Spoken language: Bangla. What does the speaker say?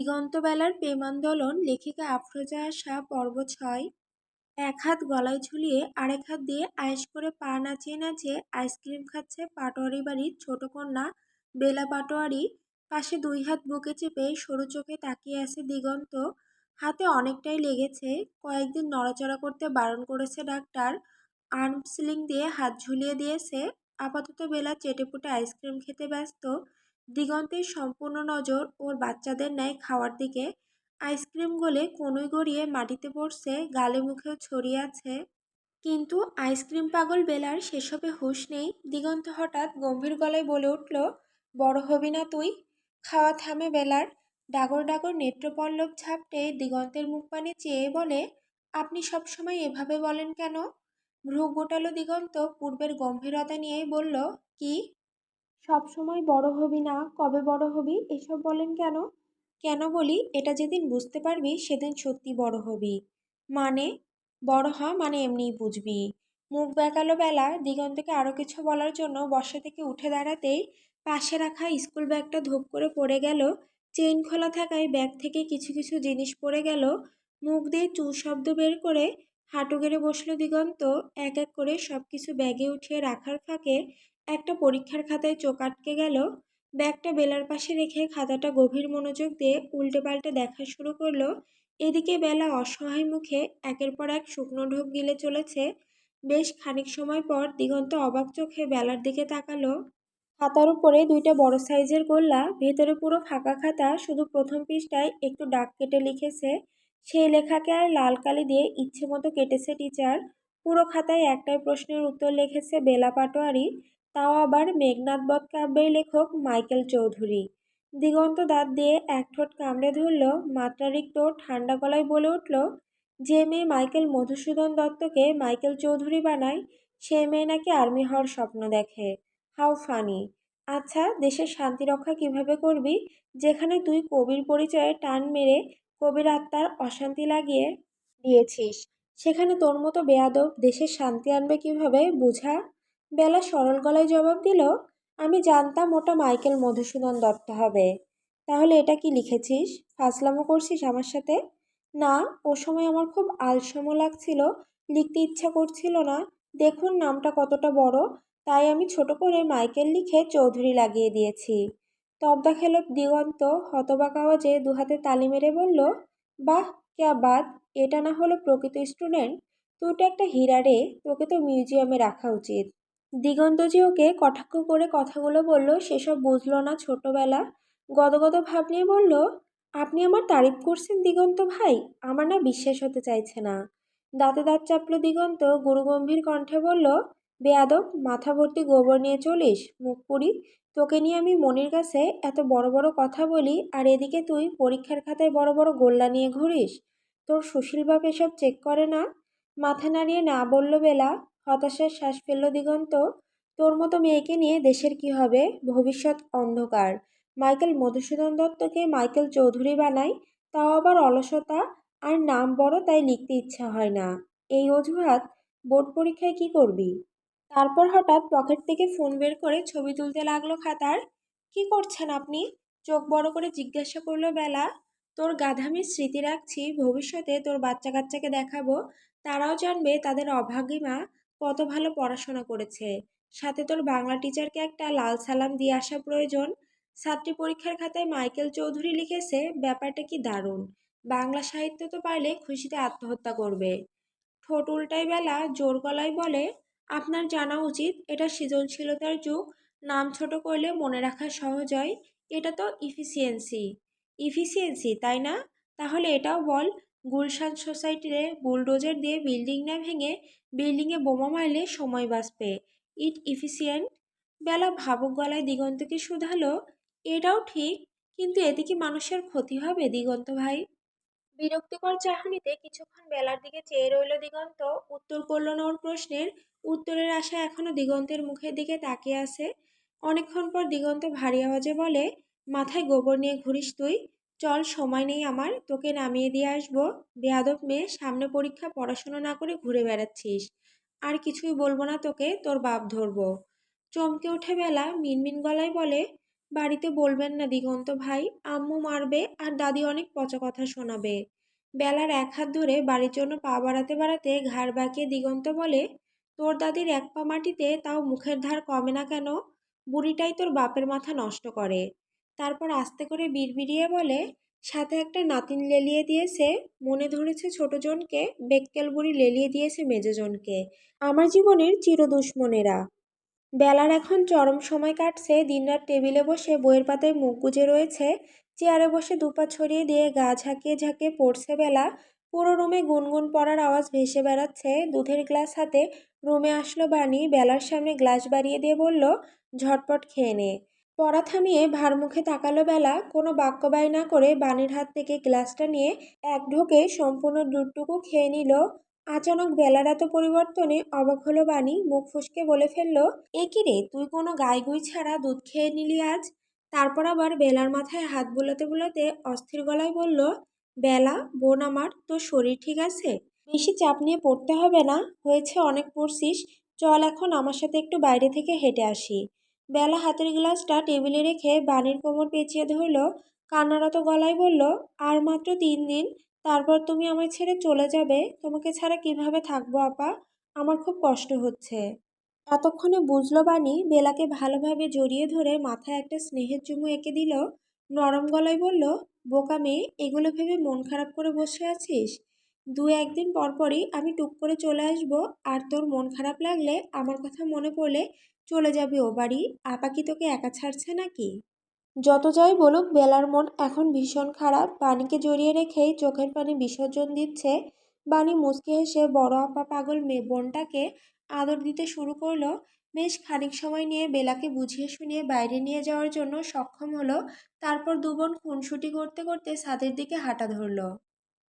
দিগন্তবেলার প্রেমান্দোলন লেখিকা আফরোজা আশা পর্ব ৬। এক হাত গলায় ঝুলিয়ে আরেক হাত দিয়ে আয়েশ করে পা নাচিয়ে নাচিয়ে আইসক্রিম খাচ্ছে পাটোয়ারি বাড়ির ছোট কন্যা বেলা পাটোয়ারি। পাশে দুই হাত বুকে চেপে সরু চোখে তাকিয়ে আছে দিগন্ত। হাতে অনেকটাই লেগেছে, কয়েকদিন নড়াচড়া করতে বারণ করেছে ডাক্তার। আর্ম স্লিং দিয়ে হাত ঝুলিয়ে দিয়েছে। আপাতত বেলা চেটেপুটে আইসক্রিম খেতে ব্যস্ত। দিগন্তের সম্পূর্ণ নজর ওর বাচ্চাদের ন্যায় খাওয়ার দিকে। আইসক্রিম গলে কনুই গড়িয়ে মাটিতে পড়ছে, গালে মুখেও ছড়িয়ে আছে। কিন্তু আইসক্রিম পাগল বেলার সেসবে হুঁশ নেই। দিগন্ত হঠাৎ গম্ভীর গলায় বলে উঠল, বড় হবি না তুই? খাওয়া থামে বেলার। ডাগর ডাগর নেত্রপল্লব ঝাপটে দিগন্তের মুখপানে চেয়ে বলে, আপনি সবসময় এভাবে বলেন কেন? ভ্রু গোটালো দিগন্ত পূর্বের গম্ভীরতা নিয়েই বলল, কি? সবসময় বড় হবি না, কবে বড় হবি, এসব বলেন কেন? কেন বলি, এটা যেদিন বুঝতে পারবি সেদিন সত্যি বড় হবি। মানে? বড় হ মানে এমনিই বুঝবি। মুখ বেঁকালো বেলা। দিগন্তকে আরো কিছু বলার জন্য বসা থেকে উঠে দাঁড়াতেই পাশে রাখা স্কুল ব্যাগটা ধপ করে পড়ে গেল। চেইন খোলা থাকায় ব্যাগ থেকে কিছু কিছু জিনিস পড়ে গেল। মুখ দিয়ে চু শব্দ বের করে হাঁটু গেড়ে বসলো দিগন্ত। এক এক করে সবকিছু ব্যাগে উঠিয়ে রাখার ফাঁকে একটা পরীক্ষার খাতায় চোখ আটকে গেল। ব্যাগটা বেলার পাশে রেখে খাতাটা গভীর মনোযোগ দিয়ে উল্টে পাল্টে দেখা শুরু করলো। এদিকে বেলা অসহায় মুখে একের পর এক শুকনো ঢোক গিলে চলেছে। বেশ খানিক সময় পর দিগন্ত অবাক চোখে বেলার দিকে তাকালো। খাতার উপরে দুইটা বড় সাইজের গোল্লা, ভেতরে পুরো ফাঁকা খাতা, শুধু প্রথম পৃষ্ঠায় একটু দাগ কেটে লিখেছে। সেই লেখাকে আর লাল কালি দিয়ে ইচ্ছে মতো কেটেছে টিচার। পুরো খাতায় একটাই প্রশ্নের উত্তর লিখেছে বেলা পাটোয়ারি, তাও আবার মেঘনাদ বধ কাব্যের লেখক মাইকেল চৌধুরী। দিগন্ত দাঁত দিয়ে এক ঠোঁট কামড়ে ধরল, মাত্রারিক্ত ঠান্ডা গলায় বলে উঠল, যে মেয়ে মাইকেল মধুসূদন দত্তকে মাইকেল চৌধুরী বানায়, সে মেয়ে নাকি আর্মি হওয়ার স্বপ্ন দেখে। How funny! আচ্ছা, দেশের শান্তি রক্ষা কিভাবে করবি, যেখানে তুই কবির পরিচয়ে টান মেরে কবির আত্মার অশান্তি লাগিয়ে দিয়েছিস? সেখানে তোর মতো বেয়াদব দেশের শান্তি আনবে কিভাবে, বুঝা? বেলা সরল গলায় জবাব দিল, আমি জানতাম ওটা মাইকেল মধুসূদন দত্ত হবে। তাহলে এটা কি লিখেছিস? ফাজলামো করছিস আমার সাথে? না, ও সময় আমার খুব আলসেমো লাগছিল, লিখতে ইচ্ছা করছিল না। দেখুন নামটা কতটা বড়, তাই আমি ছোট করে মাইকেল লিখে চৌধুরী লাগিয়ে দিয়েছি। তবদা খেল দিগন্ত হতবাক আওয়াজে দুহাতে তালি মেরে বলল, বাহ, ক্যা বাত! এটা না হলো প্রকৃত স্টুডেন্ট। তুই তো একটা হীরা রে, তোকে তো মিউজিয়ামে রাখা উচিত। দিগন্ত যে ওকে কটাক্ষ করে কথাগুলো বলল সেসব বুঝলো না ছোটবেলা। গদগদ ভাব নিয়ে বলল, আপনি আমার তারিফ করছেন দিগন্ত ভাই? আমার না বিশ্বাস হতে চাইছে না। দাঁতে দাঁত চাপলো দিগন্ত, গুরুগম্ভীর কণ্ঠে বলল, বেয়াদব, মাথা ভর্তি গোবর নিয়ে চলিস, মুখ পুরি! তোকে নিয়ে আমি মনির কাছে এত বড় বড় কথা বলি, আর এদিকে তুই পরীক্ষার খাতায় বড় বড় গোল্লা নিয়ে ঘুরিস। তোর সুশীল বাপ এসব চেক করে না? মাথা নাড়িয়ে না বলল বেলা। হতাশার শ্বাস ফেলল দিগন্ত। তোর মতো মেয়েকে নিয়ে দেশের কি হবে? ভবিষ্যৎ অন্ধকার। মাইকেল মধুসূদন দত্তকে মাইকেল চৌধুরী বানাই, তাও আবার অলসতা, আর নাম বড় তাই লিখতে ইচ্ছা হয় না, এই অজুহাত। বোর্ড পরীক্ষায় কি করবি? তারপর হঠাৎ পকেট থেকে ফোন বের করে ছবি তুলতে লাগলো খাতার। কি করছেন আপনি? চোখ বড় করে জিজ্ঞাসা করলো বেলা। তোর গাধামির স্মৃতি রাখছি, ভবিষ্যতে তোর বাচ্চা কাচ্চাকে দেখাবো, তারাও জানবে তাদের অভাগী মা কত ভালো পড়াশোনা করেছে। সাথে তোর বাংলা টিচারকে একটা লাল সালাম দিয়ে আসা প্রয়োজন। ছাত্রী পরীক্ষার খাতায় মাইকেল চৌধুরী লিখেছে, ব্যাপারটা কি দারুণ! বাংলা সাহিত্য তো পারলে খুশিতে আত্মহত্যা করবে। ঠোঁট উল্টায় বেলা, জোর গলায় বলে, আপনার জানা উচিত এটা সৃজনশীলতার যুগ, নাম ছোট করলে মনে রাখা সহজ হয়। এটা তো ইফিসিয়েন্সি। ইফিসিয়েন্সি, তাই না? তাহলে এটাও বল, গুলশান সোসাইটিতে বুলডোজার দিয়ে বিল্ডিং না ভেঙে বিল্ডিংয়ে বোমা মারলে সময় বাঁচবে। ইট ইফিসিয়েন্ট। বেলা ভাবুক গলায় দিগন্তকে শুধালো, এটাও ঠিক, কিন্তু এতে কি মানুষের ক্ষতি হবে দিগন্ত ভাই? বিরক্তিকর চাহনিতে কিছুক্ষণ বেলার দিকে চেয়ে রইল দিগন্ত। উত্তর করল না ওর প্রশ্নের। উত্তরের আশা এখনো দিগন্তের মুখের দিকে তাকিয়ে আছে। অনেকক্ষণ পর দিগন্ত ভারী আওয়াজে বলে, মাথায় গোবর নিয়ে ঘুরিস তুই? চল, সময় নেই আমার, তোকে নামিয়ে দিয়ে আসবো। বেয়াদব মেয়ে, সামনে পরীক্ষা, পড়াশোনা না করে ঘুরে বেড়াচ্ছিস। আর কিছুই বলবো না তোকে, তোর বাপ ধরবো। চমকে উঠে বেলা মিনমিন গলায় বলে, বাড়িতে বলবেন না দিগন্ত ভাই, আম্মু মারবে আর দাদি অনেক পচা কথা শোনাবে। বেলার এক হাত ধরে বাড়ির জন্য পা বাড়াতে বাড়াতে ঘাড় বাঁকিয়ে দিগন্ত বলে, তোর দাদির এক পা মাটিতে তাও মুখের ধার কমে না কেন? বুড়িটাই তোর বাপের মাথা নষ্ট করে। তারপর আস্তে করে বিড়বিড়িয়ে বলে, সাথে একটা নাতিন লেলিয়ে দিয়েছে। মনে ধরেছে ছোট জনকে, বেক্কেল বুড়ি লেলিয়ে দিয়েছে মেজোজনকে। আমার জীবনের চিরদুশ্মনেরা। বেলার এখন চরম সময় কাটছে। দিনরাত টেবিলে বসে বইয়ের পাতায় মুখ গুজে রয়েছে। চেয়ারে বসে দুপা ছড়িয়ে দিয়ে গা ঝাঁকিয়ে ঝাঁকিয়ে পড়ছে বেলা। পুরো রুমে গুনগুন পড়ার আওয়াজ ভেসে বেড়াচ্ছে। দুধের গ্লাস হাতে রুমে আসলো বাণী। বেলার সামনে গ্লাস বাড়িয়ে দিয়ে বলল, ঝটপট খেয়ে নে। পড়া থামিয়ে ভার মুখে তাকালো বেলা। কোনো বাক্য ব্যয় না করে বাণীর হাত থেকে গ্লাসটা নিয়ে এক ঢোকে সম্পূর্ণ দুধটুকু খেয়ে নিল। আচানক বেলার এত পরিবর্তনে অবাক হলো বাণী। মুখ ফসকে বলে ফেলল, এ কি রে, তুই কোনো গাইগুই ছাড়া দুধ খেয়ে নিলি আজ? তারপর আবার বেলার মাথায় হাত বুলাতে বুলাতে অস্থির গলায় বলল, বেলা বোন আমার, তোর শরীর ঠিক আছে? বেশি চাপ নিয়ে পড়তে হবে না, হয়েছে অনেক পড়ছিস। চল এখন আমার সাথে একটু বাইরে থেকে হেঁটে আসি। বেলা হাতের গ্লাসটা টেবিলে রেখে বাণীর কোমর পেঁচিয়ে ধরল। কান্নারত গলায় বলল, আর মাত্র 3 দিন, তারপর তুমি আমায় ছেড়ে চলে যাবে। তোমাকে ছাড়া কিভাবে থাকবো আপা? আমার খুব কষ্ট হচ্ছে। এতক্ষণে বুঝল বাণী। বেলাকে ভালোভাবে জড়িয়ে ধরে মাথায় একটা স্নেহের চুমু এঁকে দিল। নরম গলায় বলল, বোকা মেয়ে, এগুলো ভেবে মন খারাপ করে বসে আছিস? 2-1 দিন পরপরই আমি টুক করে চলে আসবো। আর তোর মন খারাপ লাগলে, আমার কথা মনে পড়লে চলে যাবি ও বাড়ি। আপা কি তোকে একা ছাড়ছে নাকি? যত যাই বলুক, বেলার মন এখন ভীষণ খারাপ। বাণীকে জড়িয়ে রেখেই চোখের পানি বিসর্জন দিচ্ছে। বাণী মুচকি হেসে বড় আপা পাগল মেয়ে বোনটাকে আদর দিতে শুরু করলো। বেশ খানিক সময় নিয়ে বেলাকে বুঝিয়ে শুনিয়ে বাইরে নিয়ে যাওয়ার জন্য সক্ষম হলো। তারপর দুবোন খুনসুটি করতে করতে ছাদের দিকে হাঁটা ধরলো।